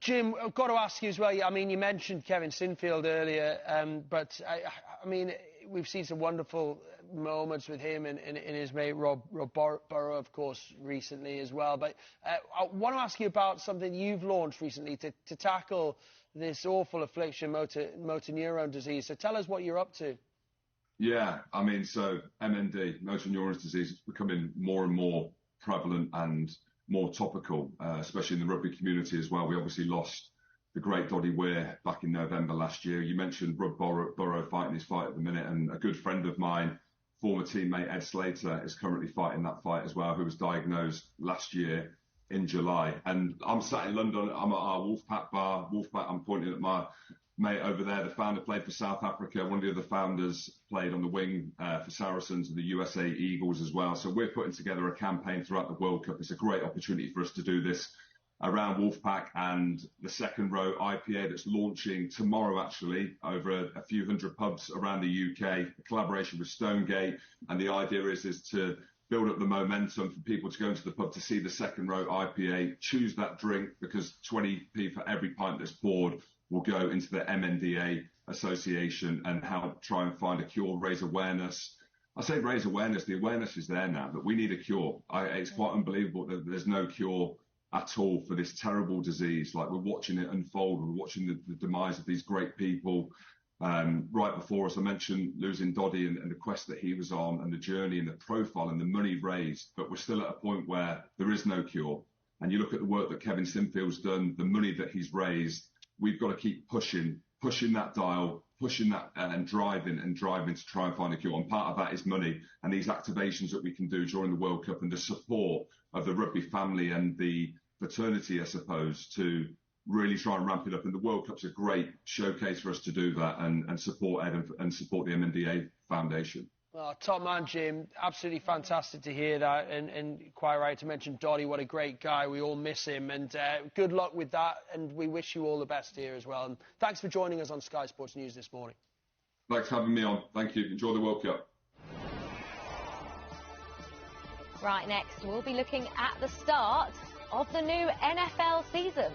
Jim, I've got to ask you as well. I mean, you mentioned Kevin Sinfield earlier, but I mean, we've seen some wonderful moments with him and his mate Rob Burrow, of course, recently as well. But I want to ask you about something you've launched recently to tackle this awful affliction, motor neuron disease. So tell us what you're up to. Yeah, I mean, so MND, motor neuron disease, is becoming more and more prevalent and more topical, especially in the rugby community as well. We obviously lost the great Doddy Weir back in November last year. You mentioned Rob Burrow fighting his fight at the minute, and a good friend of mine, former teammate Ed Slater, is currently fighting that fight as well, who was diagnosed last year in July. And I'm sat in London, I'm at our Wolfpack bar. Wolfpack, I'm pointing at my mate over there. The founder played for South Africa. One of the other founders played on the wing for Saracens and the USA Eagles as well. So we're putting together a campaign throughout the World Cup. It's a great opportunity for us to do this around Wolfpack and the Second Row IPA that's launching tomorrow, actually, over a few hundred pubs around the UK, a collaboration with Stonegate. And the idea is to build up the momentum for people to go into the pub to see the Second Row IPA, choose that drink, because 20p for every pint that's poured will go into the MNDA Association and help try and find a cure, raise awareness. I say raise awareness, the awareness is there now, but we need a cure. It's quite unbelievable that there's no cure at all for this terrible disease. Like, we're watching it unfold, we're watching the demise of these great people right before us. I mentioned losing Doddy and the quest that he was on and the journey and the profile and the money raised, but we're still at a point where there is no cure. And you look at the work that Kevin Sinfield's done, the money that he's raised, we've got to keep pushing that dial, pushing that and driving to try and find a cure. And part of that is money and these activations that we can do during the World Cup and the support of the rugby family and the fraternity, I suppose, to really try and ramp it up. And the World Cup's a great showcase for us to do that and support Ed and support the MNDA Foundation. Oh, top man, Jim. Absolutely fantastic to hear that. And quite right to mention Doddy. What a great guy. We all miss him. And good luck with that. And we wish you all the best here as well. And thanks for joining us on Sky Sports News this morning. Thanks for having me on. Thank you. Enjoy the World Cup. Right, next, we'll be looking at the start of the new NFL season.